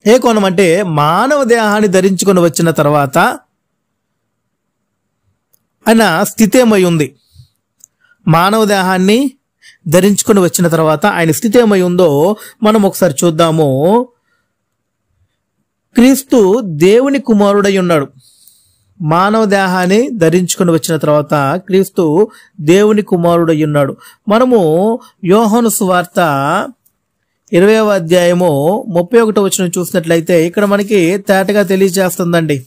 ఏ కోణం అంటే మానవ దేహాన్ని ధరించుకొని వచ్చిన తర్వాత ఆయన స్థితి ఏమై ఉంది. మానవ దేహాన్ని ధరించుకొని వచ్చిన తర్వాత ఆయన స్థితి ఏమై ఉందో మనం ఒకసారి చూద్దాము. క్రీస్తు దేవుని కుమారుడై ఉన్నాడు. మానవ దేహాన్ని ధరించుకొని వచ్చిన తర్వాత క్రీస్తు దేవుని కుమారుడై ఉన్నాడు. మనము యోహాను సువార్త 20వ అధ్యాయము 31వ వచనం చూసినట్లయితే ఇక్కడ మనకి తేటగా తెలియజేస్తుందండి.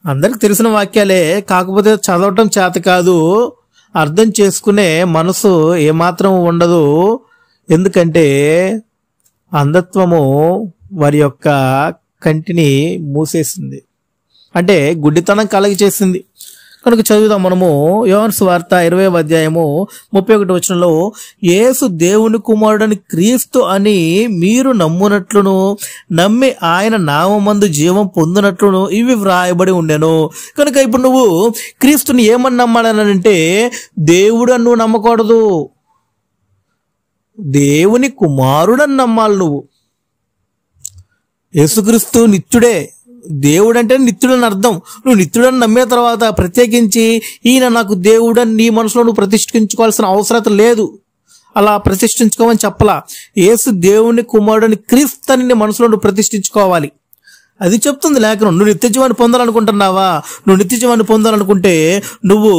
అందరికి తెలిసిన వాక్యాలే, కాకపోతే చదవటం చేత కాదు, అర్థం చేసుకునే మనసు ఏమాత్రం ఉండదు. ఎందుకంటే అంధత్వము వారి యొక్క కంటిని మూసేసింది, అంటే గుడ్డితనం కలగ చేసింది. కనుక చదువుదాం మనము యోహాను సువార్త 20వ అధ్యాయము 31వ వచనంలో, యేసు దేవుని కుమారుడని క్రీస్తు అని మీరు నమ్మునట్లును నమ్మి ఆయన నామమందు జీవం పొందినట్లును ఇవి వ్రాయబడి ఉండెను. కనుక ఇప్పుడు నువ్వు క్రీస్తుని ఏమని నమ్మాలనంటే దేవుడు అని నువ్వు నమ్మకూడదు, దేవుని కుమారుడని నమ్మాలి. నువ్వు యేసుక్రీస్తు నిత్యుడే, దేవుడు అంటే నిత్యుడని అర్థం. నువ్వు నిత్యుడని నమ్మిన తర్వాత ప్రత్యేకించి ఈయన నాకు దేవుడని నీ మనసులో నువ్వు ప్రతిష్ఠించుకోవాల్సిన అవసరం లేదు. అలా ప్రతిష్ఠించుకోమని చెప్పలా. యేసు దేవుని కుమారుడని క్రీస్తు అని నీ మనసులో నువ్వు ప్రతిష్ఠించుకోవాలి. అది చెప్తుంది లేఖనం. నువ్వు నిత్య జీవాన్ని పొందాలనుకుంటున్నావా? నువ్వు నిత్య జీవాన్ని పొందాలనుకుంటే నువ్వు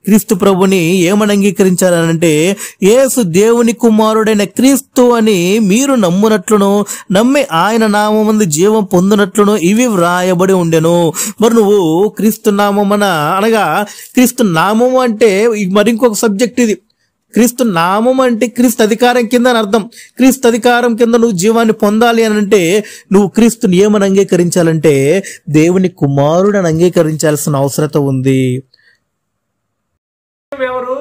క్రీస్తు ప్రభుని ఏమని అంగీకరించాలనంటే యేసు దేవుని కుమారుడైన క్రీస్తు అని మీరు నమ్మునట్లును నమ్మి ఆయన నామమందు జీవం పొందినట్లును ఇవి వ్రాయబడి ఉండెను. మరి నువ్వు క్రీస్తు నామమన అనగా క్రీస్తు నామము అంటే మరి ఇంకొక సబ్జెక్ట్ ఇది. క్రీస్తు నామం అంటే క్రీస్తు అధికారం కింద అని అర్థం. క్రీస్తు అధికారం కింద నువ్వు జీవాన్ని పొందాలి అని అంటే నువ్వు క్రీస్తుని ఏమని అంగీకరించాలంటే దేవుని కుమారుడని అంగీకరించాల్సిన అవసరం ఉంది. ఎవరు?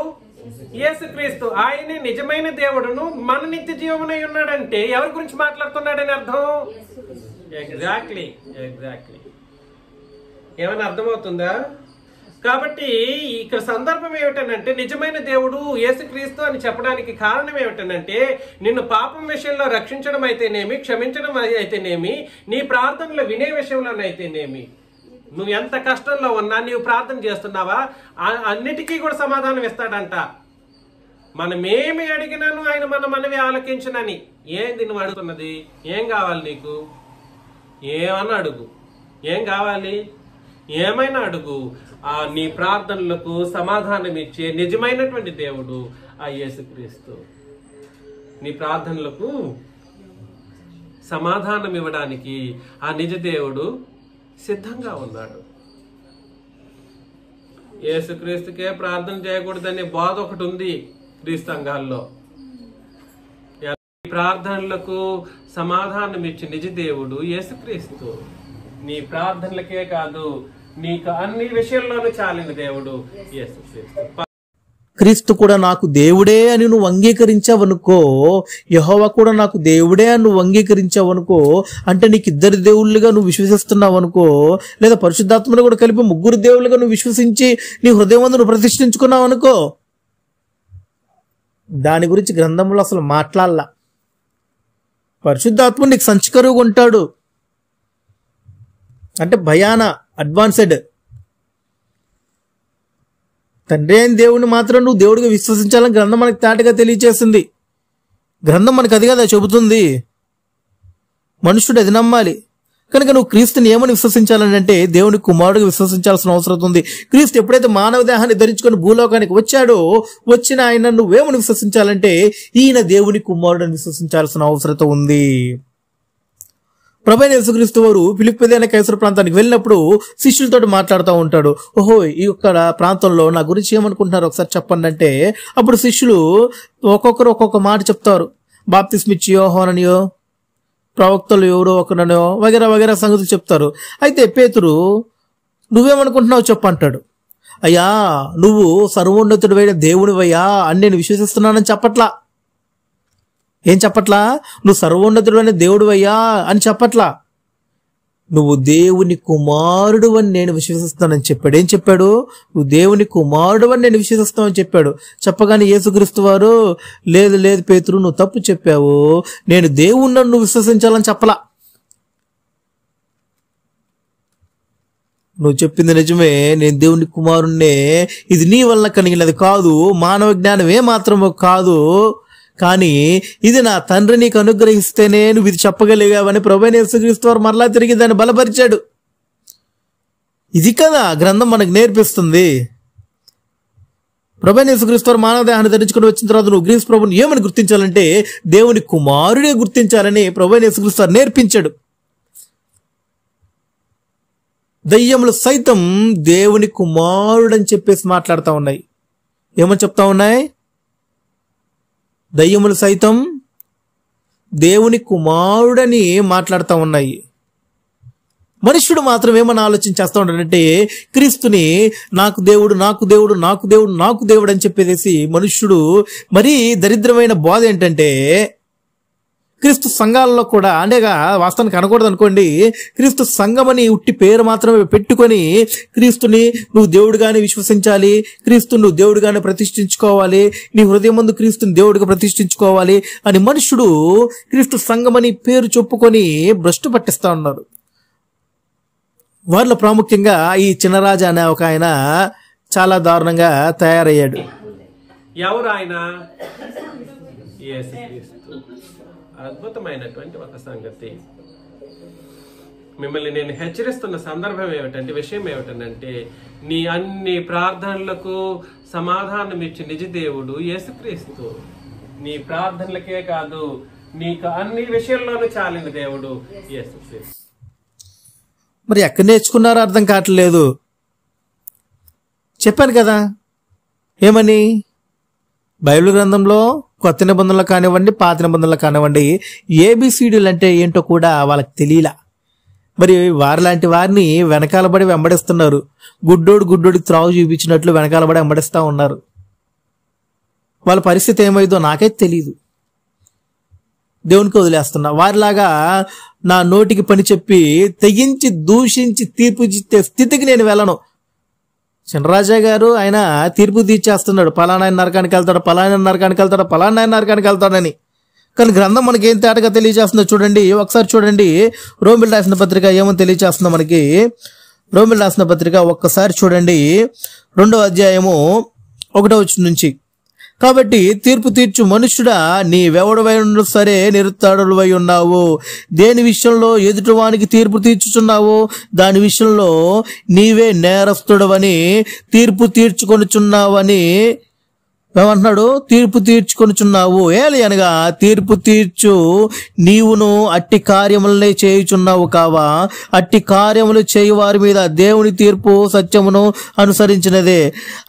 యేసుక్రీస్తు. ఆయనే నిజమైన దేవుడును మన నిత్య జీవమునై ఉన్నాడంటే ఎవరి గురించి మాట్లాడుతున్నాడని అర్థం? ఎగ్జాక్ట్లీ. ఏమైనా అర్థమవుతుందా? కాబట్టి ఇక్కడ సందర్భం ఏమిటనంటే నిజమైన దేవుడు యేసుక్రీస్తు అని చెప్పడానికి కారణం ఏమిటనంటే నిన్ను పాపం విషయంలో రక్షించడం అయితేనేమి, క్షమించడం అయితేనేమి, నీ ప్రార్థనలు వినే విషయంలోనైతేనేమి, నువ్వు ఎంత కష్టంలో ఉన్నా నీవు ప్రార్థన చేస్తున్నావా అన్నిటికీ కూడా సమాధానం ఇస్తాడంట. మనమేమి అడిగినాను ఆయన మనవి ఆలకించునని. ఏంది నువ్వు అడుగుతున్నది? ఏం కావాలి నీకు? ఏమన్నా అడుగు. ఏం కావాలి? ఏమైనా అడుగు. నీ ప్రార్థనలకు సమాధానం ఇచ్చే నిజమైనటువంటి దేవుడు ఆ యేసుక్రీస్తు. నీ ప్రార్థనలకు సమాధానం ఇవ్వడానికి ఆ నిజ దేవుడు సిద్ధంగా ఉన్నాడు. యేసుక్రీస్తుకే ప్రార్థన చేయకూడదనే బోధ ఒకటి ఉంది క్రీస్తు సంఘాల్లో. ప్రార్థనలకు సమాధానం ఇచ్చే నిజ దేవుడు యేసుక్రీస్తు. నీ ప్రార్థనలకే కాదు నీకు అన్ని విషయాల్లోనూ చాలిన దేవుడు యేసుక్రీస్తు. క్రీస్తు కూడా నాకు దేవుడే అని నువ్వు అంగీకరించావనుకో, యెహోవా కూడా నాకు దేవుడే అని నువ్వు అంగీకరించావనుకో, అంటే నీకు ఇద్దరు దేవుళ్ళుగా నువ్వు విశ్వసిస్తున్నావు అనుకో, లేదా పరిశుద్ధాత్మను కూడా కలిపి ముగ్గురు దేవుళ్ళుగా నువ్వు విశ్వసించి నీ హృదయం అందు నువ్వు ప్రతిష్ఠించుకున్నావు అనుకో, దాని గురించి గ్రంథంలో అసలు మాట్లాడలా. పరిశుద్ధాత్ముడు నీకు సంచికరువుగా ఉంటాడు అంటే భయాన అడ్వాన్స్డ్. తండ్రి అయిన దేవుడిని మాత్రం నువ్వు దేవుడిగా విశ్వసించాలని గ్రంథం మనకి తేటగా తెలియచేస్తుంది. గ్రంథం మనకు అది కదా చెబుతుంది. మనుషుడు అది నమ్మాలి. కనుక నువ్వు క్రీస్తుని ఏమని విశ్వసించాలని అంటే దేవుని కుమారుడిగా విశ్వసించాల్సిన అవసరం ఉంది. క్రీస్తు ఎప్పుడైతే మానవ దేహాన్ని ధరించుకొని భూలోకానికి వచ్చాడో, వచ్చిన ఆయన నువ్వేమని విశ్వసించాలంటే ఈయన దేవుని కుమారుడిని విశ్వసించాల్సిన అవసరం ఉంది. ప్రభువైన యేసుక్రీస్తు వారు ఫిలిప్పీ అనే కైసర ప్రాంతానికి వెళ్ళినప్పుడు శిష్యులతో మాట్లాడుతూ ఉంటాడు. ఓహో, ఈ యొక్క ప్రాంతంలో నా గురించి ఏమనుకుంటున్నారు ఒకసారి చెప్పండి అంటే, అప్పుడు శిష్యులు ఒక్కొక్కరు ఒక్కొక్క మాట చెప్తారు. బాప్తిస్మిచ్చి యోహాననియో, ప్రవక్తలు ఎవరో ఒకనో వగేరా వగేరా సంగతులు చెప్తారు. అయితే పేతురు నువ్వేమనుకుంటున్నావు చెప్పు అంటాడు. అయ్యా, నువ్వు సర్వోన్నతుడివైన దేవునివయ్యా అని నేను విశ్వసిస్తున్నానని చెప్పట్లా. ఏం చెప్పట్లా? నువ్వు సర్వోన్నతుడైన దేవుడివయ్యా అని చెప్పట్లా. నువ్వు దేవుని కుమారుడు అని నేను విశ్వసిస్తానని చెప్పాడు. ఏం చెప్పాడు? నువ్వు దేవుని కుమారుడు అని నేను విశ్వసిస్తామని చెప్పాడు. చెప్పగానే యేసుక్రీస్తు వారు లేదు లేదు పేతురు, నువ్వు తప్పు చెప్పావు, నేను దేవుణ్ణి నువ్వు విశ్వసించాలని చెప్పలా. నువ్వు చెప్పింది నిజమే, నేను దేవుని కుమారుణ్ణే, ఇది నీ వల్ల కలిగినది కాదు, మానవ జ్ఞానం ఏమాత్రమో కాదు, కానీ ఇది నా తండ్రి నీకు అనుగ్రహిస్తేనే నువ్వు ఇది చెప్పగలిగావని ప్రభువైన యేసుక్రీస్తు వారు మరలా తిరిగి దాన్ని బలపరిచాడు. ఇది కదా గ్రంథం మనకు నేర్పిస్తుంది. ప్రభువైన యేసుక్రీస్తు వారు మానవ దేహాన్ని ధరించుకుని వచ్చిన తర్వాత నువ్వు గ్రీస్ ప్రభుని ఏమని గుర్తించాలంటే దేవుని కుమారుడే గుర్తించాలని ప్రభువైన యేసుక్రీస్తు వారు నేర్పించాడు. దయ్యములు సైతం దేవుని కుమారుడని చెప్పేసి మాట్లాడుతూ ఉన్నాయి. ఏమని చెప్తా ఉన్నాయి? దయ్యములు సైతం దేవుని కుమారుడని మాట్లాడుతూ ఉన్నాయి. మనుష్యుడు మాత్రం ఏమని ఆలోచించేస్తూ ఉంటాడంటే క్రీస్తుని నాకు దేవుడు నాకు దేవుడు నాకు దేవుడు నాకు దేవుడు అని చెప్పేసి మనుష్యుడు మరీ దరిద్రమైన బోధ ఏంటంటే క్రీస్తు సంఘాలలో కూడా అంటేగా వాస్తవానికి అనకూడదు అనుకోండి, క్రీస్తు సంఘమని ఉట్టి పేరు మాత్రమే పెట్టుకొని క్రీస్తుని నువ్వు దేవుడుగానే విశ్వసించాలి, క్రీస్తుని నువ్వు దేవుడుగానే ప్రతిష్ఠించుకోవాలి, నీ హృదయం ముందు క్రీస్తుని దేవుడిగా ప్రతిష్ఠించుకోవాలి అని మనుషుడు క్రీస్తు సంఘమని పేరు చెప్పుకొని భ్రష్టు పట్టిస్తా ఉన్నారు. వారిలో ప్రాముఖ్యంగా ఈ చిన్నరాజు అనే ఒక ఆయన చాలా దారుణంగా తయారయ్యాడు. ఎవరు ఆయన? యేసుక్రీస్తు. అద్భుతమైనటువంటి ఒక సంగతి. మిమ్మల్ని నేను హెచ్చరిస్తున్న సందర్భం ఏమిటంటే, విషయం ఏమిటంటే, నీ అన్ని ప్రార్థనలకు సమాధానం ఇచ్చి నిజ దేవుడు యేసుక్రీస్తు. నీ ప్రార్థనలకే కాదు, నీకు అన్ని విషయంలోనూ చాలిన దేవుడు యేసుక్రీస్తు. మరి ఎక్కడ నేర్చుకున్నారో అర్థం కావట్లేదు. చెప్పాను కదా ఏమని, బైబిల్ గ్రంథంలో కొత్త నిబంధనలు కానివ్వండి పాత నిబంధనలు కానివ్వండి ఏబిసిడీలు అంటే ఏంటో కూడా వాళ్ళకి తెలియలా. మరి వారిలాంటి వారిని వెనకాలబడి వెంబడిస్తున్నారు. గుడ్డోడికి త్రావు చూపించినట్లు వెనకాలబడి వెంబడిస్తూ ఉన్నారు. వాళ్ళ పరిస్థితి ఏమైందో నాకైతే తెలియదు, దేవునికి వదిలేస్తున్నా. వారిలాగా నా నోటికి పని చెప్పి తెగించి దూషించి తీర్పు ఇచ్చే స్థితికి నేను వెళ్ళను. చినరాజా గారు ఆయన తీర్పు తీర్చేస్తున్నాడు, పలానా నరకానికి వెళ్తాడు, పలానా నరకానికి వెళ్తాడు, పలానా నరకానికి వెళ్తాడని. కానీ గ్రంథం మనకి ఏం తేటగా తెలియజేస్తుందో చూడండి. ఒకసారి చూడండి, రోమిల్ రాసిన పత్రిక ఏమని తెలియజేస్తుందో మనకి. రోమిల్ రాసిన పత్రిక ఒక్కసారి చూడండి, 2వ అధ్యాయము 1వ వచనం నుంచి. కాబట్టి తీర్పు తీర్చు మనుష్యుడా, నీవెవడవై సరే నిరుత్తాడువై ఉన్నావు. దేని విషయంలో ఎదుటివానికి తీర్పు తీర్చుచున్నావు, దాని విషయంలో నీవే నేరస్తుడవని తీర్పు తీర్చుకొనుచున్నావని ఏమంటున్నాడు? తీర్పు తీర్చుకొనుచున్నావు. ఏలి అనగా తీర్పు తీర్చు నీవును అట్టి కార్యములనే చేయుచున్నావు కావా? అట్టి కార్యములు చేయు వారి మీద దేవుని తీర్పు సత్యమును అనుసరించినదే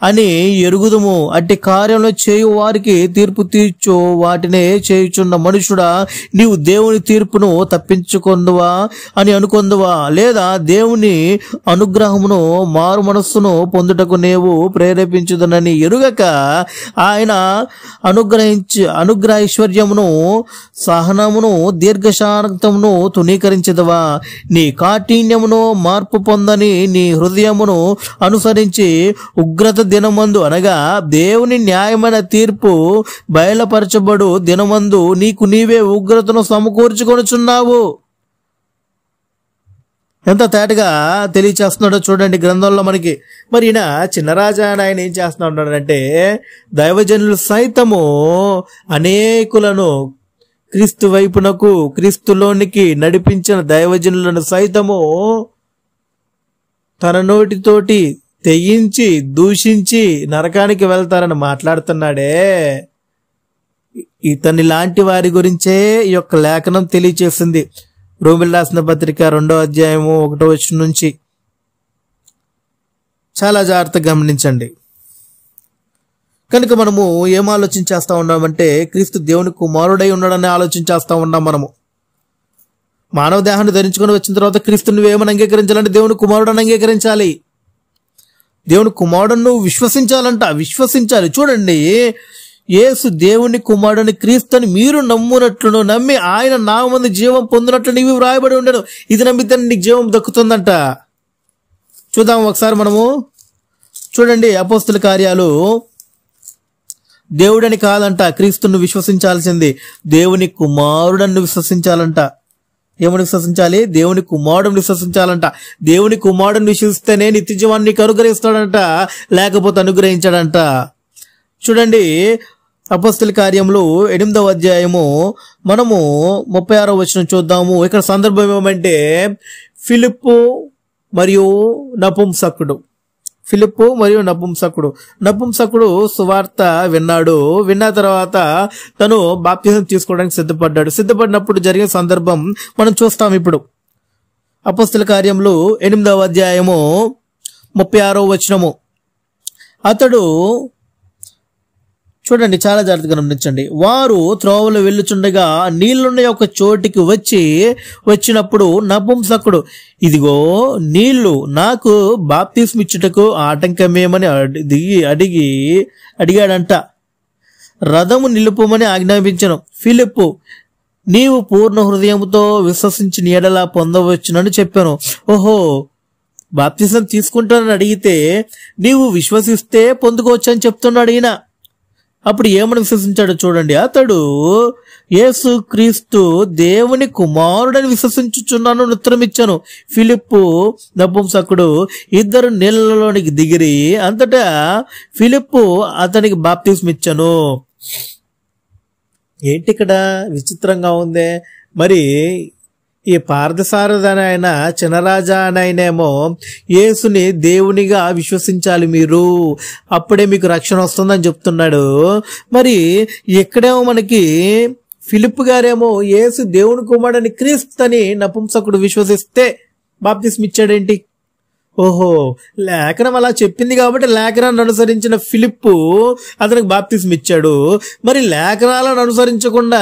అని ఎరుగుదుము. అట్టి కార్యములు చేయు వారికి తీర్పు తీర్చు వాటినే చేయుచున్న మనుషుడా, నీవు దేవుని తీర్పును తప్పించుకొందువా అని అనుకొందువా? లేదా దేవుని అనుగ్రహమును మారు మనస్సును పొందుటకు నీవు ప్రేరేపించుదనని ఎరుగక ఆయన అనుగ్రహైశ్వర్యమును సహనమును దీర్ఘశాంతమును తునీకరించదవా? నీ కాఠిన్యమును మార్పు పొందని నీ హృదయమును అనుసరించి ఉగ్రత దినమందు అనగా దేవుని న్యాయమైన తీర్పు బయలుపరచబడు దినమందు నీకు నీవే ఉగ్రతను సమకూర్చుకొనుచున్నావు. ఎంత తేటగా తెలియచేస్తున్నాడో చూడండి గ్రంథంలో మనకి. మరి ఈయన చిన్నరాజా ఆయన ఏం చేస్తున్నా ఉన్నాడంటే, దైవజనులు సైతము అనేకులను క్రీస్తు వైపునకు క్రీస్తులోనికి నడిపించిన దైవజనులను సైతము తన నోటితోటి తెగించి దూషించి నరకానికి వెళ్తారని మాట్లాడుతున్నాడే. ఇతని లాంటి వారి గురించే ఈ యొక్క లేఖనం తెలియచేసింది. రోమిల్ రాసిన పత్రిక 2వ అధ్యాయము 1వ వచనం నుంచి. చాలా జాగ్రత్తగా గమనించండి. కనుక మనము ఏం ఆలోచించేస్తా ఉన్నామంటే క్రీస్తు దేవుని కుమారుడై ఉన్నాడని ఆలోచించేస్తా ఉన్నాం. మనము మానవ దేహాన్ని ధరించుకొని వచ్చిన తర్వాత క్రీస్తుని నువ్వేమని అంగీకరించాలంటే దేవుని కుమారుడని అంగీకరించాలి. దేవుని కుమారుడును విశ్వసించాలంట, విశ్వసించాలి. చూడండి, యేసు దేవుని కుమారుని క్రీస్తుని మీరు నమ్మునట్లును నమ్మి ఆయన నామందు జీవం పొందినట్లు నీవు వ్రాయబడి ఉండడు. ఇది నమ్మితే నీకు జీవం దక్కుతుందంట. చూద్దాం ఒకసారి మనము. చూడండి, అపోస్తుల కార్యాలు దేవుడని కాదంట క్రీస్తును విశ్వసించాల్సింది, దేవుని కుమారుడని విశ్వసించాలంట. ఏమని విశ్వసించాలి? దేవుని కుమారుడిని విశ్వసించాలంట. దేవుని కుమారుడిని విశ్వసిస్తేనే నిత్య జీవాన్ని నీకు అనుగ్రహిస్తాడంట, లేకపోతే అనుగ్రహించాడంట. చూడండి, అపోస్తల కార్యములు 8వ అధ్యాయము మనము 36వ వచనం చూద్దాము. ఇక్కడ సందర్భం ఏమంటే ఫిలిప్పు మరియు నపుంసకుడు. నపుంసకుడు సువార్త విన్నాడు. విన్న తర్వాత తను బాప్తిజం తీసుకోవడానికి సిద్ధపడినప్పుడు జరిగిన సందర్భం మనం చూస్తాం. ఇప్పుడు అపోస్తల కార్యములు 8వ అధ్యాయము 36వ వచనము. అతడు చూడండి, చాలా జాగ్రత్తగా గమనించండి. వారు త్రోవలు వెళ్ళుచుండగా నీళ్లున్న ఒక చోటికి వచ్చినప్పుడు నపుంసకుడు, ఇదిగో నీళ్లు, నాకు బాప్తిస్మిచ్చుటకు ఆటంకమేమని అడిగాడంట. రథము నిలుపుమని ఆజ్ఞాపించను. ఫిలిప్పు, నీవు పూర్ణ హృదయముతో విశ్వసించిన ఎడల పొందవచ్చునని చెప్పాను. ఓహో, బాప్తిజం తీసుకుంటానని అడిగితే నీవు విశ్వసిస్తే పొందుకోవచ్చు అని చెప్తున్నాడు ఈయన. అప్పుడు ఏమని విశ్వసించాడు చూడండి. అతడు యేసు క్రీస్తు దేవుని కుమారుడని విశ్వసించుచున్నాను ఉత్తరం ఇచ్చాను. ఫిలిప్పు నపుంసకుడు ఇద్దరు నీళ్ళలోనికి దిగిరి అంతటా ఫిలిప్పు అతనికి బాప్తిస్మం ఇచ్చాను. ఏంటి ఇక్కడ విచిత్రంగా ఉందే. మరి ఈ పార్థసారథి అని ఆయన, చినరాజా అని ఆయనేమో యేసుని దేవునిగా విశ్వసించాలి మీరు, అప్పుడే మీకు రక్షణ వస్తుందని చెప్తున్నాడు. మరి ఎక్కడేమో మనకి ఫిలిప్ గారేమో యేసు దేవుని కుమారుడని క్రీస్తు అని నపుంసకుడు విశ్వసిస్తే బాప్తిస్మం ఇచ్చాడేంటి? ఓహో, లేఖనం అలా చెప్పింది కాబట్టి లేఖనాన్ని అనుసరించిన ఫిలిప్పు అతనికి బాప్తిస్మం ఇచ్చాడు. మరి లేఖనాలను అనుసరించకుండా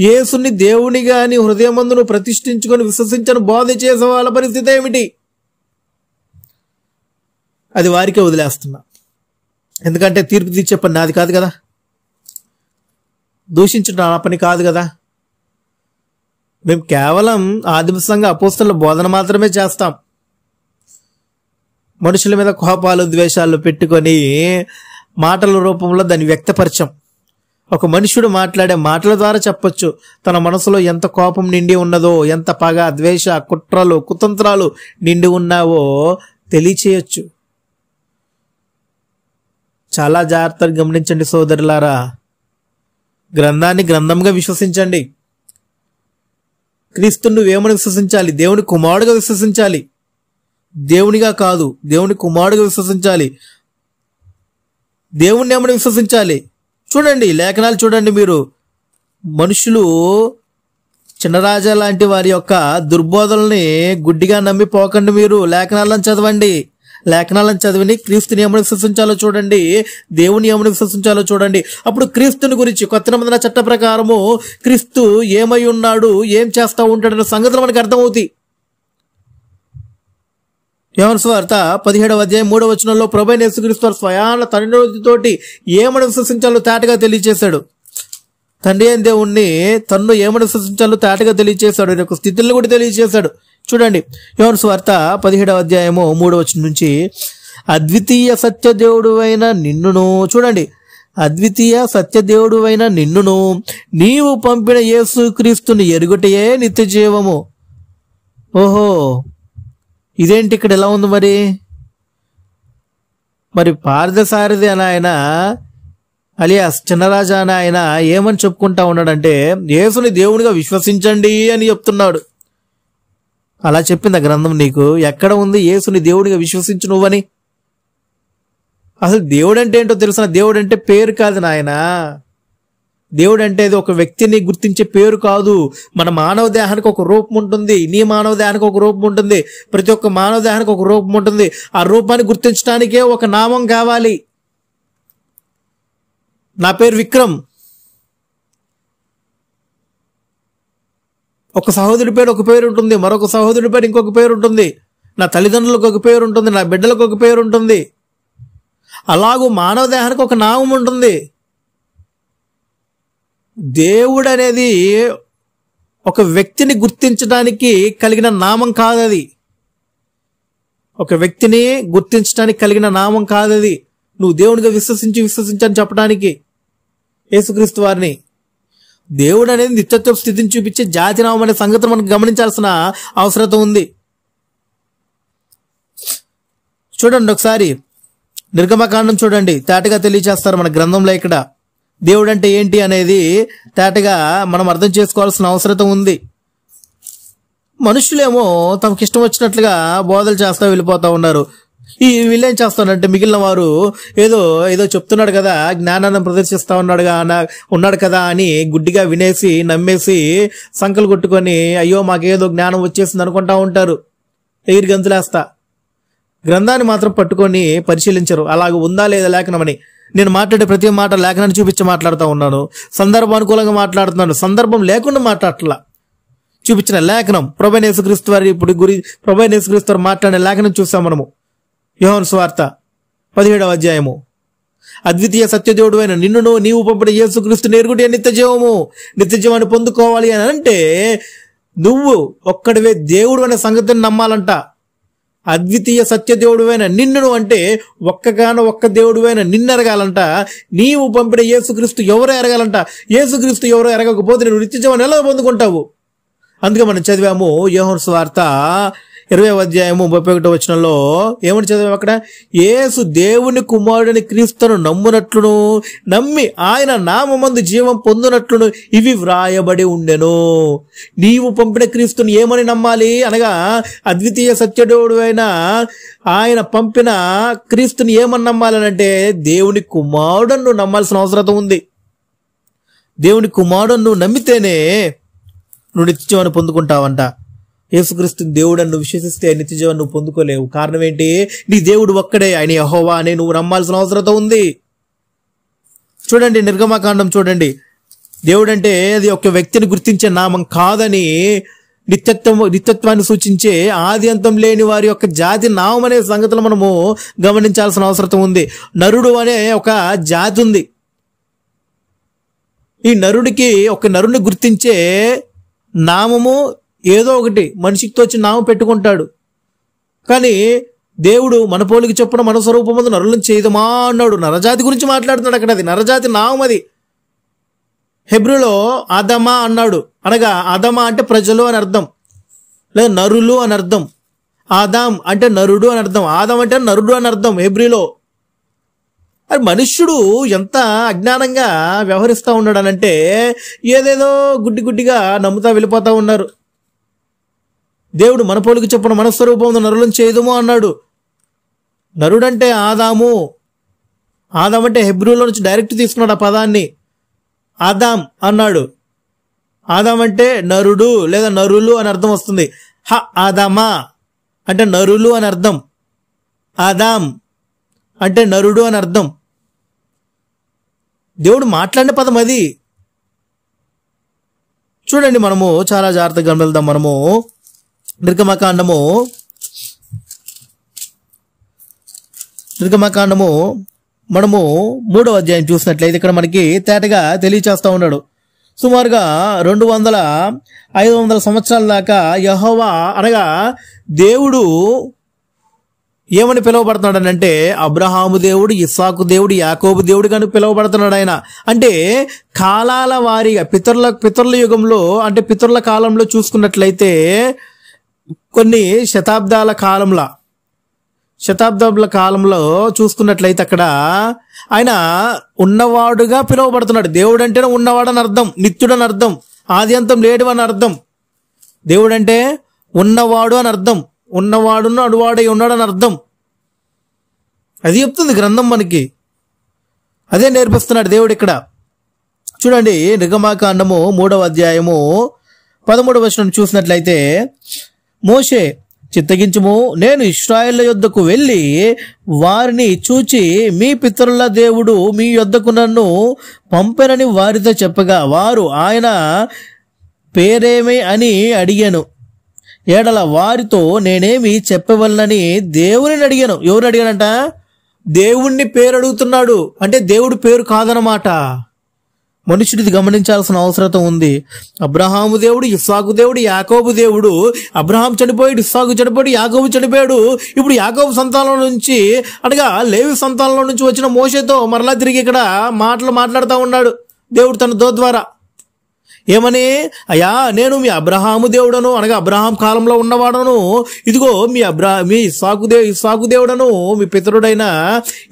యేసుని దేవునిగా నీ హృదయమందును ప్రతిష్ఠించుకొని విశ్వసించని బోధ చేసే వాళ్ళ పరిస్థితి ఏమిటి? అది వారికే వదిలేస్తున్నా. ఎందుకంటే తీర్పు తీర్చే పని నాది కాదు కదా, దూషించడం నా పని కాదు కదా. మేము కేవలం ఆదిమ సంఘ అపోస్తలుల బోధన మాత్రమే చేస్తాం. మనుషుల మీద కోపాలు ద్వేషాలు పెట్టుకొని మాటల రూపంలో దాన్ని వ్యక్తపరచం. ఒక మనుషుడు మాట్లాడే మాటల ద్వారా చెప్పొచ్చు తన మనసులో ఎంత కోపం నిండి ఉన్నదో, ఎంత పగ, ద్వేష, కుట్రలు, కుతంత్రాలు నిండి ఉన్నావో తెలియచేయొచ్చు. చాలా జాగ్రత్తగా గమనించండి సోదరులారా. గ్రంథాన్ని గ్రంథంగా విశ్వసించండి. క్రీస్తుని నువ్వేమని విశ్వసించాలి? దేవుని కుమారుడుగా విశ్వసించాలి, దేవునిగా కాదు. దేవుని కుమారుడుగా విశ్వసించాలి. దేవుణ్ణి ఏమని విశ్వసించాలి? చూడండి, లేఖనాలు చూడండి. మీరు మనుషులు చిన్నరాజా లాంటి వారి యొక్క దుర్బోధనల్ని గుడ్డిగా నమ్మిపోకండి. మీరు లేఖనాలను చదవండి. లేఖనాలను చదివిని క్రీస్తుని ఏమని విశ్వసించాలో చూడండి, దేవుని ఏమని విశ్వసించాలో చూడండి. అప్పుడు క్రీస్తుని గురించి కొత్త నిబంధన చట్ట ప్రకారము క్రీస్తు ఏమై ఉన్నాడు, ఏం చేస్తూ ఉంటాడన్న సంగతులు మనకు అర్థమవుతాయి. యోహాను సువార్త 17వ అధ్యాయం 3వ వచనంలో ప్రభువైన యేసుక్రీస్తు స్వయాన తండ్రితోటి ఏమని విశ్వసించాలో తేటగా తెలియజేశాడు. తండ్రి అయిన దేవుణ్ణి తన్ను ఏమని విశ్వసించాలో తేటగా తెలియజేశాడు. యొక్క స్థితులను కూడా తెలియజేశాడు. చూడండి, యోహాను సువార్త 17వ అధ్యాయము 3వ వచనం నుంచి, అద్వితీయ సత్యదేవుడువైన నిన్నును, చూడండి, అద్వితీయ సత్యదేవుడువైన నిన్నును నీవు పంపిన యేసుక్రీస్తుని ఎరుగుటయే నిత్య జీవము. ఓహో, ఇదేంటి ఇక్కడ ఎలా ఉంది? మరి పార్థసారథి అని ఆయన అలియాస్ చిన్నరాజా అని ఆయన ఏమని చెప్పుకుంటా ఉన్నాడంటే యేసుని దేవునిగా విశ్వసించండి అని చెప్తున్నాడు. అలా చెప్పింది ఆ గ్రంథం నీకు? ఎక్కడ ఉంది యేసుని దేవుడిగా విశ్వసించు నువ్వని? అసలు దేవుడు అంటే ఏంటో తెలుసిన? దేవుడు అంటే పేరు కాదు నాయనా. దేవుడు అంటే అది ఒక వ్యక్తిని గుర్తించే పేరు కాదు. మన మానవ దేహానికి ఒక రూపం ఉంటుంది, నీ మానవ దేహానికి ఒక రూపం ఉంటుంది, ప్రతి ఒక్క మానవ దేహానికి ఒక రూపం ఉంటుంది. ఆ రూపాన్ని గుర్తించడానికే ఒక నామం కావాలి. నా పేరు విక్రమ్. ఒక సహోదరుడి పేరు ఒక పేరు ఉంటుంది, మరొక సహోదరుడి పేరు ఇంకొక పేరు ఉంటుంది, నా తల్లిదండ్రులకు ఒక పేరు ఉంటుంది, నా బిడ్డలకు ఒక పేరు ఉంటుంది. అలాగూ మానవ దేహానికి ఒక నామం ఉంటుంది. దేవుడు అనేది ఒక వ్యక్తిని గుర్తించడానికి కలిగిన నామం కాదది. ఒక వ్యక్తిని గుర్తించడానికి కలిగిన నామం కాదది. నువ్వు దేవునిగా విశ్వసించని చెప్పడానికి యేసుక్రీస్తు వారిని. దేవుడు అనేది నిత్యత్వ స్థితిని చూపించే జాతినామం అనే సంగతిని మనకు గమనించాల్సిన అవసరం ఉంది. చూడండి ఒకసారి నిర్గమకాండం చూడండి, తేటగా తెలియచేస్తారు మన గ్రంథంలో. ఇక్కడ దేవుడు అంటే ఏంటి అనేది తేటగా మనం అర్థం చేసుకోవాల్సిన అవసరం ఉంది. మనుషులేమో తమకిష్టం వచ్చినట్లుగా బోధలు చేస్తా వెళ్ళిపోతా ఉన్నారు. వీళ్ళేం చేస్తానంటే మిగిలిన వారు ఏదో చెప్తున్నాడు కదా, జ్ఞానాన్ని ప్రదర్శిస్తా ఉన్నాడు కదా అని గుడ్డిగా వినేసి నమ్మేసి సంకలు కొట్టుకొని అయ్యో మాకేదో జ్ఞానం వచ్చేసింది అనుకుంటా ఉంటారు. ఎగిరి గంతులేస్తా గ్రంథాన్ని మాత్రం పట్టుకొని పరిశీలించరు. అలాగ ఉందా లేదా లేఖనమని. నేను మాట్లాడే ప్రతి మాట లేఖనాన్ని చూపించి మాట్లాడుతూ ఉన్నాను. సందర్భానుకూలంగా మాట్లాడుతున్నాను, సందర్భం లేకుండా మాట్లాడట్లా. చూపించిన లేఖనం ప్రభువైన యేసుక్రీస్తు వారి ప్రభువైన యేసుక్రీస్తు వారు మాట్లాడిన లేఖనం చూసాం మనము. యోహాను సువార్త 17వ అధ్యాయము. అద్వితీయ సత్యదేవుడు అయిన నిన్నును నీవు పంపిన యేసుక్రీస్తుని ఎరుగుటే నిత్య జీవాన్ని పొందుకోవాలి అని అంటే నువ్వు ఒక్కడివే దేవుడు అనే సంగతిని నమ్మాలంట. అద్వితీయ సత్యదేవుడు అయిన నిన్నును అంటే ఒక్క దేవుడు అయిన నిన్ను ఎరగాలంట. నీవు పంపిన యేసుక్రీస్తు ఎవరో ఎరగాలంట. యేసుక్రీస్తు ఎవరో ఎరగకపోతే నువ్వు నిత్య జీవాన్ని ఎలా పొందుకుంటావు? అందుకే మనం చదివాము యోహాను సువార్త 20వ అధ్యాయము 31వ వచనంలో ఏమని చదివాము అక్కడ? యేసు దేవుని కుమారుడిని క్రీస్తును నమ్మునట్లును నమ్మి ఆయన నామమందు జీవం పొందునట్లును ఇవి వ్రాయబడి ఉండెను. నీవు పంపిన క్రీస్తుని ఏమని నమ్మాలి అనగా అద్వితీయ సత్యదేవుడు అయిన ఆయన పంపిన క్రీస్తుని ఏమని నమ్మాలనంటే దేవుని కుమారుడను నువ్వు నమ్మాల్సిన అవసరం ఉంది. దేవుని కుమారుడను నువ్వు నమ్మితేనే నువ్వు నిత్యజీవాన్ని పొందుకుంటావంట. యేసుక్రీస్తు దేవుడని నువ్వు విశ్వసిస్తే నిత్యజీవాన్ని నువ్వు పొందుకోలేవు. కారణం ఏంటి? నీ దేవుడు ఒక్కడే, ఆయన యెహోవా అని నువ్వు నమ్మాల్సిన అవసరం ఉంది. చూడండి నిర్గమకాండం చూడండి. దేవుడు అంటే అది ఒక వ్యక్తిని గుర్తించే నామం కాదని, నిత్యత్వాన్ని సూచించే ఆది అంతం లేని వారి యొక్క జాతి నామం అనే సంగతులు మనము గమనించాల్సిన అవసరం ఉంది. నరుడు అనే ఒక జాతి ఉంది. ఈ నరుడికి ఒక నరుడిని గుర్తించే నామము ఏదో ఒకటి మనిషితో వచ్చి నామం పెట్టుకుంటాడు. కానీ దేవుడు మన పోలికి చొప్పున మన స్వరూపమందు నరులను చేయదమా అన్నాడు. నరజాతి గురించి మాట్లాడుతున్నాడు అక్కడ. అది నరజాతి నామం. అది హెబ్రూలో ఆదమా అన్నాడు. అనగా ఆదమా అంటే ప్రజలు అని అర్థం, లేదా నరులు అని అర్థం. ఆదాం అంటే నరుడు అని అర్థం, ఆదం అంటే నరుడు అని అర్థం హెబ్రీలో. అది మనుష్యుడు ఎంత అజ్ఞానంగా వ్యవహరిస్తూ ఉన్నాడు అనంటే ఏదేదో గుడ్డిగా నమ్ముతా వెళ్ళిపోతా ఉన్నారు. దేవుడు మన పోలికి చొప్పున మన స్వరూపం నరులను చేయదుము అన్నాడు. నరుడంటే ఆదాము. ఆదాం అంటే హెబ్రూలో నుంచి డైరెక్ట్ తీసుకున్నాడు ఆ పదాన్ని. ఆదాం అన్నాడు. ఆదాం అంటే నరుడు లేదా నరులు అని అర్థం వస్తుంది. ఆదామా అంటే నరులు అని అర్థం. ఆదాం అంటే నరుడు అని అర్థం. దేవుడు మాట్లాడిన పదం అది. చూడండి మనము చాలా జాగ్రత్తగా గమనిద్దాం. మనము నిర్గమకాండము మనము 3వ అధ్యాయం చూసినట్లయితే ఇక్కడ మనకి తేటగా తెలియచేస్తా ఉన్నాడు. సుమారుగా 500 సంవత్సరాల దాకా యెహోవా అనగా దేవుడు ఏమని పిలువబడుతున్నాడు అంటే అబ్రహాము దేవుడు, ఇస్సాకు దేవుడు, యాకోబు దేవుడు కానీ పిలువబడుతున్నాడు ఆయన. అంటే కాలాల వారీగా పితరుల యుగంలో అంటే పితరుల కాలంలో చూసుకున్నట్లయితే కొన్ని శతాబ్దాల కాలంలో చూసుకున్నట్లయితే అక్కడ ఆయన ఉన్నవాడుగా పిలువబడుతున్నాడు. దేవుడు అంటేనే ఉన్నవాడని అర్థం, నిత్యుడని అర్థం, ఆది అంతం లేడు అని అర్థం. దేవుడు అంటే ఉన్నవాడు అని అర్థం, ఉన్నవాడును అడువాడై ఉన్నాడు అని అర్థం. అది చెప్తుంది గ్రంథం మనకి. అదే నేర్పిస్తున్నాడు దేవుడు ఇక్కడ. చూడండి నిర్గమకాండము 3వ అధ్యాయము 13వ వచనం చూసినట్లయితే, మోషే చిత్తగించుము, నేను ఇశ్రాయేళ్ల యొద్దకు వెళ్ళి వారిని చూచి మీ పితరుల దేవుడు మీ యొద్దకు నన్ను పంపెనని వారితో చెప్పగా వారు ఆయన పేరేమి అని అడిగాను. ఏడల వారితో నేనేమి చెప్పవలనని దేవుని అడిగాను. ఎవరు అడిగానంట? దేవుణ్ణి పేరు అడుగుతున్నాడు. అంటే దేవుడు పేరు కాదనమాట. మనుషుడిది గమనించాల్సిన అవసరం ఉంది. అబ్రహాము దేవుడు, ఇస్సాకు దేవుడు, యాకోబు దేవుడు. అబ్రహాం చనిపోయాడు, ఇస్సాకు చనిపోయాడు, యాకోబు చనిపోయాడు. ఇప్పుడు యాకోబు సంతానం నుంచి అనగా లేవి సంతానంలో నుంచి వచ్చిన మోషేతో మరలా తిరిగి ఇక్కడ మాట్లాడుతూ ఉన్నాడు దేవుడు తన ద్వారా. ఏమని? అయ్యా, నేను మీ అబ్రహాము దేవుడను, అనగా అబ్రహాం కాలంలో ఉన్నవాడను. ఇదిగో మీ ఇస్సాకు దేవుడను, మీ పితరుడైన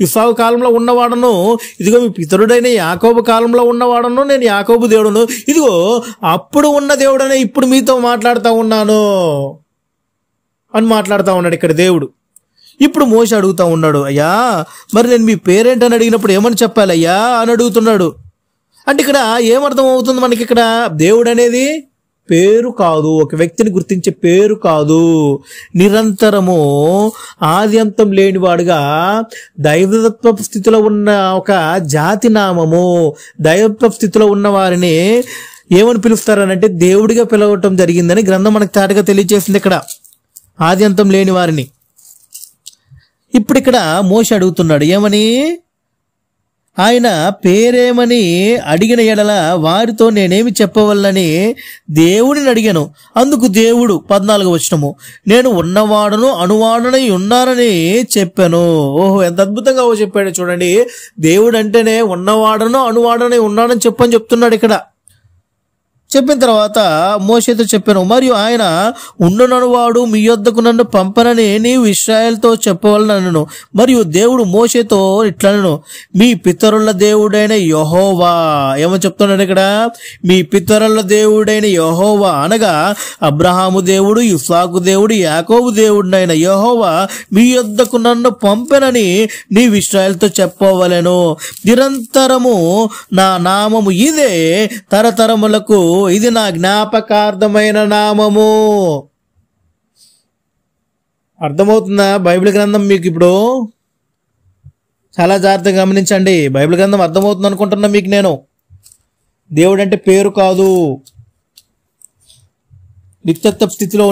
ఇస్సాకు కాలంలో ఉన్నవాడను. ఇదిగో మీ పితరుడైన యాకోబు కాలంలో ఉన్నవాడను, నేను యాకోబు దేవుడను. ఇదిగో అప్పుడు ఉన్న దేవుడనే ఇప్పుడు మీతో మాట్లాడుతూ ఉన్నాను అని మాట్లాడుతూ ఉన్నాడు ఇక్కడ దేవుడు. ఇప్పుడు మోషే అడుగుతా ఉన్నాడు, అయ్యా మరి నేను మీ పేరేంటని అడిగినప్పుడు ఏమని చెప్పాలి అయ్యా అని అడుగుతున్నాడు. అంటే ఇక్కడ ఏమర్థం అవుతుంది మనకి? ఇక్కడ దేవుడు అనేది పేరు కాదు, ఒక వ్యక్తిని గుర్తించే పేరు కాదు. నిరంతరము ఆది అంతం లేనివాడుగా దైవత్వ స్థితిలో ఉన్న ఒక జాతి నామము. దైవత్వ స్థితిలో ఉన్న వారిని ఏమని పిలుస్తారనంటే దేవుడిగా పిలవటం జరిగిందని గ్రంథం మనకు తాటగా తెలియజేసింది ఇక్కడ, ఆది అంతం లేని వారిని. ఇప్పుడు ఇక్కడ మోషే అడుగుతున్నాడు, ఏమని? ఆయన పేరేమని అడిగిన ఎడల వారితో నేనేమి చెప్పవల్లని దేవుడిని అడిగాను. అందుకు దేవుడు 14వ వచనము, నేను ఉన్నవాడను అనువాడనై ఉన్నానని చెప్పాను. ఓహో, ఎంత అద్భుతంగా చెప్పాడు చూడండి. దేవుడు అంటేనే ఉన్నవాడను అనువాడనై ఉన్నానని చెప్పని చెప్తున్నాడు ఇక్కడ. చెప్పిన తర్వాత మోషేతో చెప్పాను, మరియు ఆయన ఉండుననువాడు మీ యొద్దకు నన్ను పంపనని నీవు ఇశ్రాయేలుతో చెప్పవలనను. మరియు దేవుడు మోషేతో ఇట్లనను, మీ పితరుల దేవుడైన యెహోవా. ఏమని చెప్తున్నాడు ఇక్కడ? మీ పితరుల దేవుడైన యెహోవా, అనగా అబ్రహాము దేవుడు, ఇస్సాకు దేవుడు, యాకోబు దేవుడైన యెహోవా మీ యొద్దకు నన్ను పంపెనని నీవు ఇశ్రాయేలుతో చెప్పవలెను. నిరంతరము నా నామము ఇదే, తరతరములకు ఇది నా జ్ఞాపకార్థమైన నామము. అర్థమవుతుందా బైబిల్ గ్రంథం మీకు? ఇప్పుడు చాలా జాగ్రత్తగా గమనించండి. బైబిల్ గ్రంథం అర్థమవుతుంది అనుకుంటున్నా మీకు నేను. దేవుడు అంటే పేరు కాదు. నిత్యత్వ స్థితిలో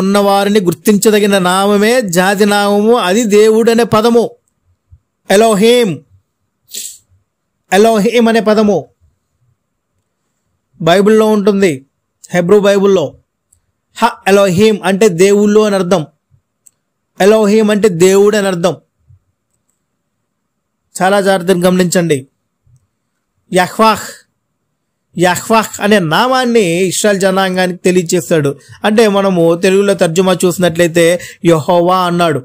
ఉన్న వారిని గుర్తించదగిన నామమే జాతి నామము. అది దేవుడు అనే పదము. ఎలోహీం అనే పదము బైబిల్లో ఉంటుంది, హెబ్రూ బైబిల్లో. ఎలోహీం అంటే దేవుళ్ళు అని అర్థం. ఎలోహీం అంటే దేవుడు అని అర్థం. చాలా జాగ్రత్తగా గమనించండి. యహ్వాహ్ అనే నామాన్ని ఇశ్రాయేల్ జనాంగానికి తెలియజేస్తాడు. అంటే మనము తెలుగులో తర్జుమా చూసినట్లయితే యెహోవా అన్నాడు.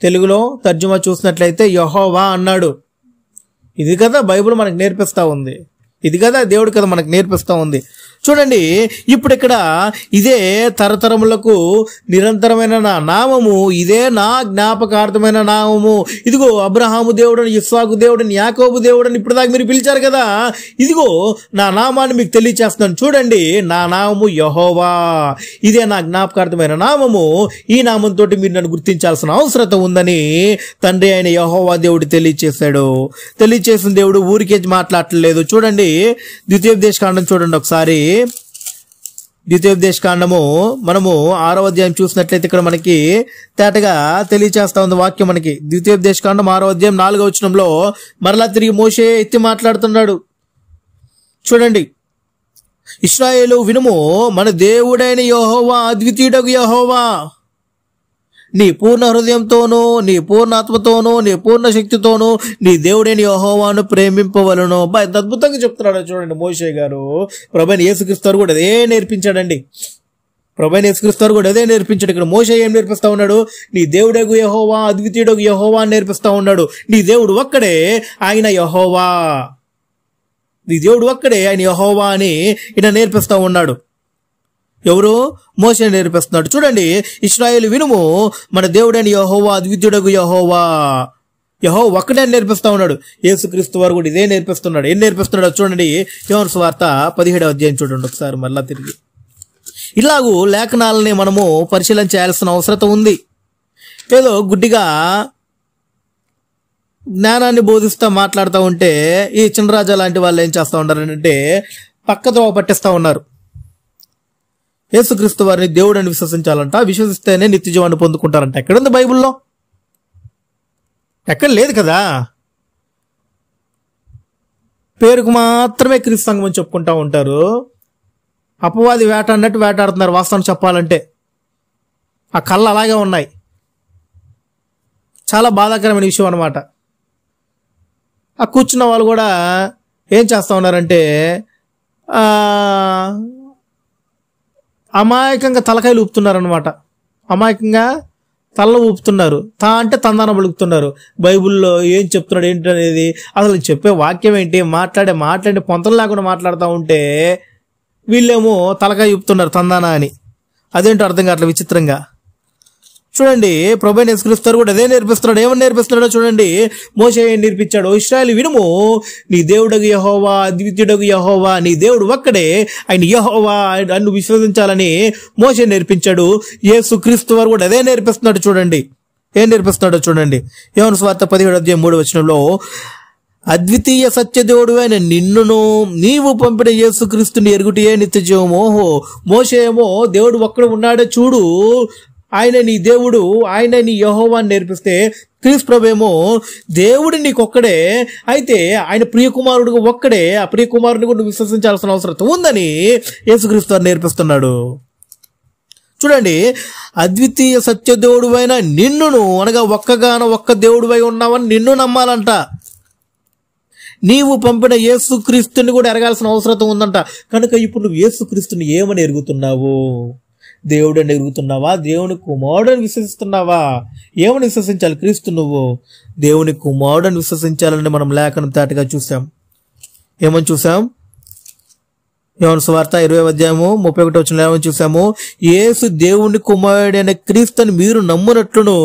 తెలుగులో తర్జుమా చూసినట్లయితే యెహోవా అన్నాడు. ఇది కదా బైబిల్ మనకు నేర్పిస్తూ ఉంది. ఇది కదా దేవుడు కదా మనకు నేర్పిస్తూ ఉంది. చూడండి, ఇప్పుడు ఇక్కడ ఇదే తరతరములకు నిరంతరమైన నా నామము, ఇదే నా జ్ఞాపకార్థమైన నామము. ఇదిగో అబ్రహాము దేవుడని, ఇస్సాకు దేవుడని, యాకోబు దేవుడని ఇప్పుడు దాకా మీరు పిలిచారు కదా. ఇదిగో నా నామాన్ని మీకు తెలియచేస్తున్నాను. చూడండి, నా నామము యెహోవా, ఇదే నా జ్ఞాపకార్థమైన నామము. ఈ నామంతో మీరు నన్ను గుర్తించాల్సిన అవసరం ఉందని తండ్రి అయిన యెహోవా దేవుడు తెలియచేశాడు. తెలియచేసిన దేవుడు ఊరికే మాట్లాడలేదు. చూడండి, ద్వితీయోపదేశకాండం చూడండి ఒకసారి. ద్వితీయోపదేశకాండము మనము 6వ అధ్యాయం చూసినట్లయితే ఇక్కడ మనకి తేటగా తెలియచేస్తా ఉంది వాక్యం మనకి. ద్వితీయోపదేశకాండం 6వ అధ్యాయం 4వ వచనంలో మరలా తిరిగి మోషే ఎత్తి మాట్లాడుతున్నాడు. చూడండి, ఇశ్రాయేలు వినుము, మన దేవుడైన యెహోవా అద్వితీయుడగు యెహోవా. నీ పూర్ణ హృదయంతోనూ, నీ పూర్ణ ఆత్మతోనూ, నీ పూర్ణ శక్తితోనూ నీ దేవుడైన యెహోవాను ప్రేమింపవలను. ఎంత అద్భుతంగా చెప్తున్నాడు చూడండి మోషే గారు. ప్రభువైన యేసుక్రీస్తు కూడా అదే నేర్పించాడండి. ప్రభువైన యేసుక్రీస్తు కూడా అదే నేర్పించాడు. ఇక్కడ మోషే ఏం నేర్పిస్తా ఉన్నాడు? నీ దేవుడగు యెహోవా, అద్వితీయుడగు యెహోవా అని నేర్పిస్తా ఉన్నాడు. నీ దేవుడు ఒక్కడే, ఆయన యెహోవా. నీ దేవుడు ఒక్కడే, ఆయన యెహోవా అని ఈయన నేర్పిస్తా ఉన్నాడు. ఎవరు? మోషే నేర్పిస్తున్నాడు. చూడండి, ఇశ్రాయేలు వినుము, మన దేవుడైన యెహోవా అద్వితీయుడగు యెహోవా. యెహోవా ఒక్కడే నేర్పిస్తా ఉన్నాడు. యేసుక్రీస్తు వారు కూడా ఇదే నేర్పిస్తున్నాడు. ఏం నేర్పిస్తున్నాడు చూడండి, యోహాను సువార్త 17వ అధ్యాయం చూడండి ఒకసారి మళ్ళా తిరిగి. ఇలాగూ లేఖనాలని మనము పరిశీలన చేయాల్సిన అవసరం ఉంది. ఏదో గుడ్డిగా జ్ఞానాన్ని బోధిస్తూ మాట్లాడుతూ ఉంటే ఈ చిన్నరాజా లాంటి వాళ్ళు ఏం చేస్తూ ఉన్నారంటే పక్కతో పట్టిస్తూ ఉన్నారు. యేసుక్రీస్తు వారిని దేవుడని విశ్వసించాలంట, విశ్వసిస్తేనే నిత్య జీవాన్ని పొందుకుంటారంట. ఎక్కడుంది బైబిల్లో? ఎక్కడ లేదు కదా. పేరుకు మాత్రమే క్రీస్తు సంఘం అని చెప్పుకుంటా ఉంటారు. అపవాది వేట అన్నట్టు వేటాడుతున్నారు వాస్తవం చెప్పాలంటే. ఆ కళ్ళు అలాగే ఉన్నాయి. చాలా బాధాకరమైన విషయం అన్నమాట. ఆ కూర్చున్న వాళ్ళు కూడా ఏం చేస్తూ ఉన్నారంటే అమాయకంగా తలకాయలు ఊపుతున్నారనమాట. అమాయకంగా తల ఊపుతున్నారు. అంటే తందాన పలుకుతున్నారు. బైబిల్లో ఏం చెప్తున్నాడు ఏంటి అనేది, అసలు చెప్పే వాక్యం ఏంటి, మాట్లాడే పొంతలు లేకుండా మాట్లాడుతూ ఉంటే వీళ్ళేమో తలకాయ ఊపుతున్నారు తందాన అని. అదేంటో అర్థం కావట్లేదు, విచిత్రంగా. చూడండి, ప్రభువైన యేసుక్రీస్తు కూడా అదే నేర్పిస్తున్నాడు. ఏమని నేర్పిస్తున్నాడో చూడండి. మోషే ఏం నేర్పించాడు? ఇశ్రాయేలు వినుము, నీ దేవుడగు యెహోవా, అద్వితీయుడగు యెహోవా, నీ దేవుడు ఒక్కడే, ఆయన యెహోవా అని విశ్వసించాలని మోషే నేర్పించాడు. యేసుక్రీస్తు వారు కూడా అదే నేర్పిస్తున్నాడు. చూడండి ఏం నేర్పిస్తున్నాడో చూడండి. యోహాను సువార్త 17:3 అద్వితీయ సత్యదేవుడు అయిన నిన్నును నీవు పంపిన యేసుక్రీస్తుని ఎరుగుటియే నిత్య జీవము. మోషే ఏమో దేవుడు ఒక్కడు ఉన్నాడే చూడు, ఆయన నీ దేవుడు, ఆయన నీ యెహోవా అని నేర్పిస్తే, క్రీస్తు ప్రభువేమో దేవుడు నీకొక్కడే, అయితే ఆయన ప్రియకుమారుడు ఒక్కడే, ఆ ప్రియకుమారుని కూడా విశ్వసించాల్సిన అవసరం ఉందని యేసుక్రీస్తు వారు నేర్పిస్తున్నాడు. చూడండి, అద్వితీయ సత్యదేవుడు అయిన నిన్నును, అనగా ఒక్క దేవుడు ఉన్నావని నిన్ను నమ్మాలంట. నీవు పంపిన యేసుక్రీస్తుని కూడా ఎరగాల్సిన అవసరం ఉందంట. కనుక ఇప్పుడు నువ్వు యేసుక్రీస్తుని ఏమని ఎరుగుతున్నావు? దేవుడని ఎరుగుతున్నావా? దేవుని కుమారుడని విశ్వసిస్తున్నావా? ఏమని విశ్వసించాలి? క్రీస్తు నువ్వు దేవుని కుమారుడని విశ్వసించాలని మనం లేఖనం తాటిగా చూసాం. ఏమని చూసాం? యోహాను సువార్త 20:31 ఏమని చూసాము? యేసు దేవుని కుమారుడైన క్రీస్తుని మీరు నమ్మునట్లును,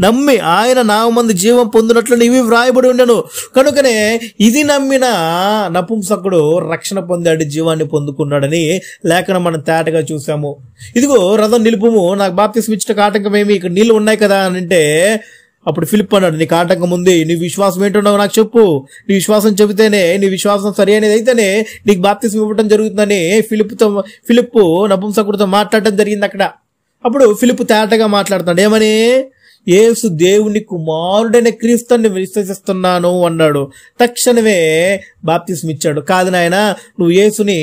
నమ్మి ఆయన నామందు జీవం పొందినట్లు ఇవి వ్రాయబడి ఉండను. కనుకనే ఇది నమ్మిన నపుంసకుడు రక్షణ పొందాడు, జీవాన్ని పొందుకున్నాడని లేఖనం మనం తేటగా చూసాము. ఇదిగో రథం నిలుపుము, నాకు బాప్తిస్మం ఇచ్చటకు ఆటంకం ఏమి, ఇక్కడ నీళ్ళు ఉన్నాయి కదా అని అంటే, అప్పుడు ఫిలిప్ అన్నాడు, నీకు ఆటంకం ఉంది, నీ విశ్వాసం ఏంటున్నావు నాకు చెప్పు, నీ విశ్వాసం చెబితేనే, నీ విశ్వాసం సరి అనేది అయితేనే నీకు బాప్తిస్మం ఇవ్వడం జరుగుతుందని ఫిలిప్పు నపుంసకుడితో మాట్లాడటం జరిగింది అక్కడ. అప్పుడు ఫిలిప్పు తేటగా మాట్లాడుతున్నాడు. ఏమని? యేసు దేవుని కుమారుడైన క్రీస్తుని విశ్వసిస్తున్నాను అన్నాడు. తక్షణమే బాప్తిస్మం ఇచ్చాడు. కాదు నాయన, నువ్వు యేసుని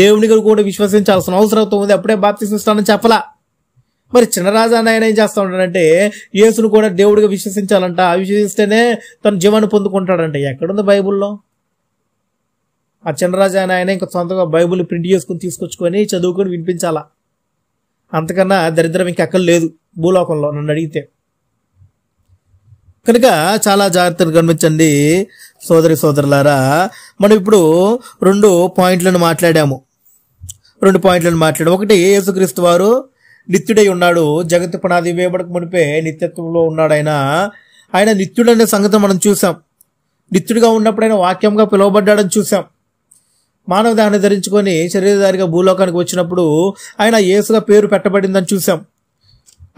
దేవుని కూడా విశ్వసించాల్సిన అవసరం ఉంది, అప్పుడే బాప్తిస్మం ఇస్తానని చెప్పలా. మరి చిన్నరాజా నాయన ఏం చేస్తా ఉంటాడంటే, యేసును కూడా దేవుడిగా విశ్వసించాలంట, విశ్వసిస్తేనే తన జీవాన్ని పొందుకుంటాడంట. ఎక్కడుంది బైబుల్లో? ఆ చిన్నరాజా నాయన ఇంకా సొంతగా బైబుల్ ప్రింట్ చేసుకుని తీసుకొచ్చుకొని చదువుకొని వినిపించాలా. అంతకన్నా దరిద్రం ఇంకెక్కడ లేదు భూలోకంలో నన్ను అడిగితే. కనుక చాలా జాగ్రత్తగా గమనించండి సోదరులారా. మనం ఇప్పుడు 2 పాయింట్లను మాట్లాడాము. ఒకటి, యేసుక్రీస్తు వారు నిత్యుడై ఉన్నాడు. జగత్తు పునాది వేయబడక మునిపే నిత్యత్వంలో ఉన్నాడు. ఆయన నిత్యుడు అనే సంగతి మనం చూసాం. నిత్యుడిగా ఉన్నప్పుడు ఆయన వాక్యంగా పిలువబడ్డాడని చూసాం. మానవ దేహాన్ని ధరించుకొని శరీరధారిగా భూలోకానికి వచ్చినప్పుడు ఆయన యేసుగా పేరు పెట్టబడిందని చూసాం.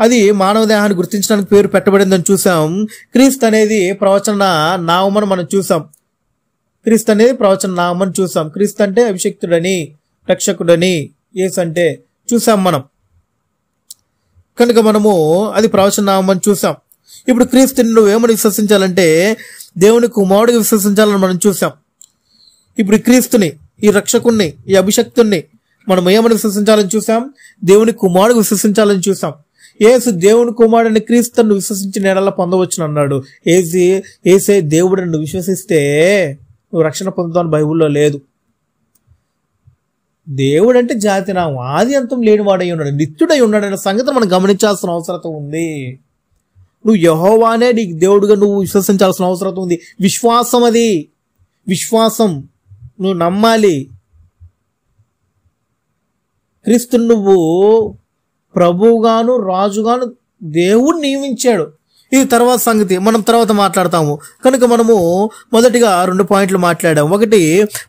అది మానవ దేహాన్ని గుర్తించడానికి పేరు పెట్టబడిందని చూసాం. క్రీస్తు అనేది ప్రవచన నామని మనం చూసాం. క్రీస్తు అంటే అభిషక్తుడని, రక్షకుడని యేసు అంటే చూసాం మనం. కనుక మనము అది ప్రవచన నామని చూసాం. ఇప్పుడు క్రీస్తుని నువ్వేమని విశ్వసించాలంటే దేవుని కుమారుడిగా విశ్వసించాలని మనం చూసాం. ఇప్పుడు క్రీస్తుని, ఈ రక్షకుణ్ణి, ఈ అభిషక్తుణ్ణి మనం ఏమని విశ్వసించాలని చూసాం? దేవుని కుమారుడిగా విశ్వసించాలని చూసాం. యేసు దేవుని కుమారుడిని క్రీస్తుని విశ్వసించి నేడలా పొందవచ్చును అన్నాడు. ఏసే దేవుడిని నువ్వు విశ్వసిస్తే నువ్వు రక్షణ పొందుతావు బైబుల్లో లేదు. దేవుడు అంటే జాతి నామం, ఆది అంతం లేనివాడై ఉన్నాడు, నిత్యుడై ఉన్నాడు అనే సంగతి మనం గమనించాల్సిన అవసరం ఉంది. నువ్వు యెహోవానే నీకు దేవుడుగా నువ్వు విశ్వసించాల్సిన అవసరం ఉంది. విశ్వాసం నువ్వు నమ్మాలి. క్రీస్తుని నువ్వు ప్రభువుగాను రాజుగాను దేవుడు నియమించాడు. ఇది తర్వాత సంగతి, మనం తర్వాత మాట్లాడతాము. కనుక మనము మొదటిగా 2 పాయింట్లు మాట్లాడాము. ఒకటి,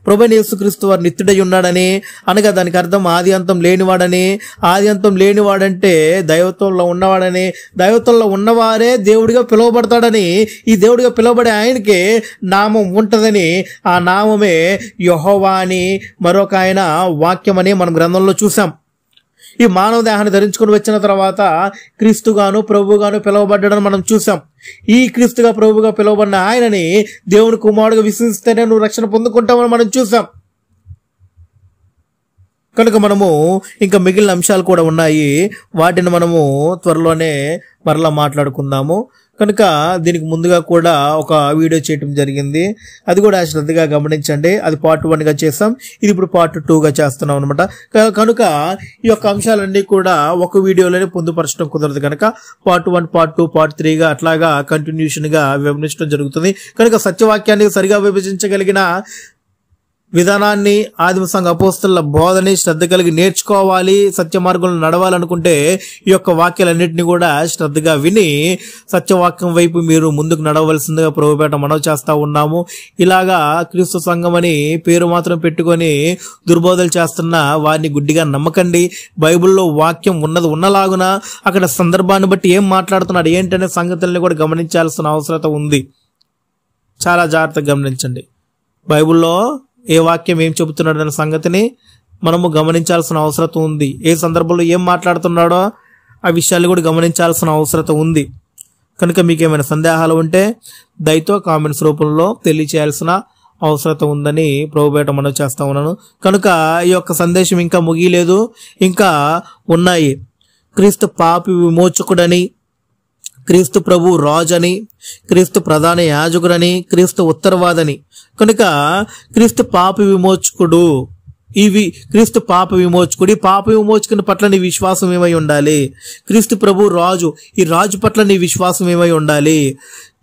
ప్రభువైన యేసుక్రీస్తు వారు నిత్యుడై ఉన్నాడని, అనగా దానికి అర్థం ఆది అంతం లేనివాడని. ఆది అంతం లేనివాడంటే దైవత్వంలో ఉన్నవాడని, దైవత్వంలో ఉన్నవారే దేవుడిగా పిలువబడతాడని, ఈ దేవుడిగా పిలువబడే ఆయనకే నామం ఉంటదని, ఆ నామమే యెహోవా అని, మరొక ఆయన వాక్యం అని మనం గ్రంథంలో చూసాం. ఈ మానవ దేహాన్ని ధరించుకుని వచ్చిన తర్వాత క్రీస్తుగాను ప్రభువుగాను పిలువబడ్డాడని మనం చూసాం. ఈ క్రీస్తుగా ప్రభువుగా పిలువబడిన ఆయనని దేవుని కుమారుడుగా విశ్వసిస్తేనే నువ్వు రక్షణ పొందుకుంటామని మనం చూసాం. కనుక మనము ఇంకా మిగిలిన అంశాలు కూడా ఉన్నాయి, వాటిని మనము త్వరలోనే మరలా మాట్లాడుకుందాము. కనుక దీనికి ముందుగా కూడా ఒక వీడియో చేయటం జరిగింది, అది కూడా శ్రద్ధగా గమనించండి. అది పార్ట్ 1గా చేస్తాం, ఇది ఇప్పుడు పార్ట్ 2గా చేస్తున్నాం అనమాట. కనుక ఈ యొక్క అంశాలన్నీ కూడా ఒక వీడియోలోనే పొందుపరచడం కుదరదు కనుక పార్ట్ 1, పార్ట్ 2, పార్ట్ 3గా అట్లాగా కంటిన్యూషన్గా విభజించడం జరుగుతుంది. కనుక సత్యవాక్యాన్ని సరిగా విభజించగలిగిన విధానాన్ని, ఆదిమ సంఘ అపోస్తలుల బోధని శ్రద్ధ కలిగి నేర్చుకోవాలి, సత్య మార్గంలో నడవాలనుకుంటే ఈ యొక్క వాక్యాలన్నింటినీ కూడా శ్రద్ధగా విని సత్యవాక్యం వైపు మీరు ముందుకు నడవలసిందిగా ప్రభుపేట మనవి చేస్తా ఉన్నాము. ఇలాగా క్రీస్తు సంఘం అని పేరు మాత్రం పెట్టుకొని దుర్బోధలు చేస్తున్న వారిని గుడ్డిగా నమ్మకండి. బైబిల్లో వాక్యం ఉన్నలాగున అక్కడ సందర్భాన్ని బట్టి ఏం మాట్లాడుతున్నాడు ఏంటనే సంగతుల్ని కూడా గమనించాల్సిన అవసరం ఉంది. చాలా జాగ్రత్తగా గమనించండి. బైబిల్లో ఏ వాక్యం ఏం చెబుతున్నాడు అనే సంగతిని మనము గమనించాల్సిన అవసరం ఉంది. ఏ సందర్భంలో ఏం మాట్లాడుతున్నాడో ఆ విషయాలు కూడా గమనించాల్సిన అవసరం ఉంది. కనుక మీకు ఏమైనా సందేహాలు ఉంటే దయతో కామెంట్స్ రూపంలో తెలియచేయాల్సిన అవసరం ఉందని ప్రభుపేట మనం చేస్తా ఉన్నాను. కనుక ఈ యొక్క సందేశం ఇంకా ముగియలేదు, ఇంకా ఉన్నాయి. క్రీస్తు పాపి విమోచకుడని, క్రీస్తు ప్రభు రాజని, క్రీస్తు ప్రధాన యాజకుడని, క్రీస్తు ఉత్తరవాదని. కనుక క్రీస్తు పాప విమోచకుడు, క్రీస్తు పాప విమోచకుడు, పాప విమోచకుని పట్ల నీ విశ్వాసం ఏమై ఉండాలి. క్రీస్తు ప్రభు రాజు, ఈ రాజు పట్ల నీ విశ్వాసం ఏమై ఉండాలి.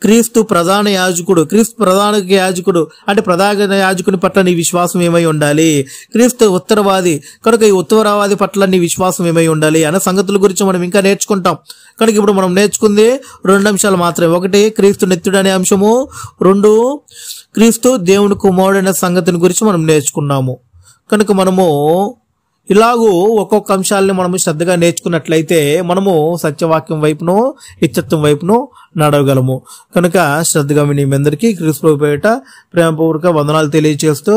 క్రీస్తు ప్రధాన యాజకుడు, క్రీస్తు ప్రధాన యాజకుడు అంటే ప్రధాన యాజకుని పట్ల నీ విశ్వాసం ఏమై ఉండాలి. క్రీస్తు ఉత్తరవాది, కనుక ఈ ఉత్తరవాది పట్ల నీ విశ్వాసం ఏమై ఉండాలి అనే సంగతుల గురించి మనం ఇంకా నేర్చుకుంటాం. కనుక ఇప్పుడు మనం నేర్చుకుంది 2 అంశాలు మాత్రమే. 1 క్రీస్తు నిత్యుడు అనే అంశము, 2 క్రీస్తు దేవుని కుమారుడు అనే సంగతిని గురించి మనం నేర్చుకున్నాము. కనుక మనము ఇలాగూ ఒక్కొక్క అంశాలని మనము శ్రద్ధగా నేర్చుకున్నట్లయితే మనము సత్యవాక్యం వైపును, నిత్యత్వం వైపును నడవగలము. కనుక శ్రద్ధగా మీ అందరికీ క్రీస్తు ప్రభు పేరిట ప్రేమపూర్వక వందనాలు తెలియజేస్తూ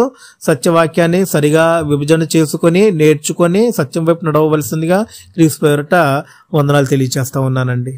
సత్యవాక్యాన్ని సరిగా విభజన చేసుకొని నేర్చుకొని సత్యం వైపు నడవవలసిందిగా క్రీస్తు పేరిట వందనాలు తెలియజేస్తా ఉన్నానండి.